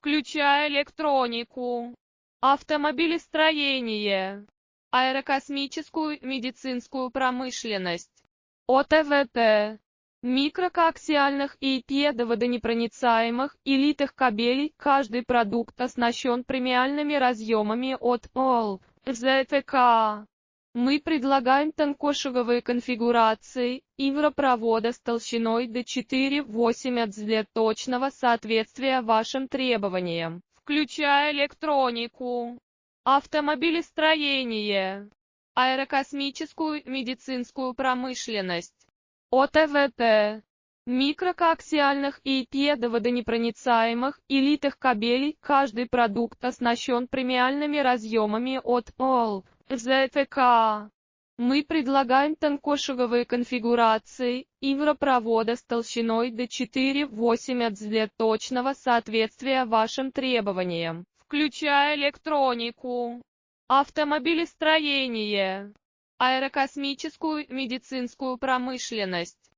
включая электронику, автомобилестроение, аэрокосмическую медицинскую промышленность, ОТВТ, микрокоаксиальных и педоводонепроницаемых и литых кабелей. Каждый продукт оснащен премиальными разъемами от ОЛ, ЗТК. Мы предлагаем тонкошаговые конфигурации ивропровода с толщиной до 4,8 для точного соответствия вашим требованиям, включая электронику, автомобилестроение, аэрокосмическую медицинскую промышленность, ОТВТ, микрокоаксиальных и педоводонепроницаемых и литых кабелей. Каждый продукт оснащен премиальными разъемами от ОЛ, ЗТК. Мы предлагаем тонкошаговые конфигурации ивропровода с толщиной до 4,8 для точного соответствия вашим требованиям, включая электронику, автомобилестроение, аэрокосмическую медицинскую промышленность,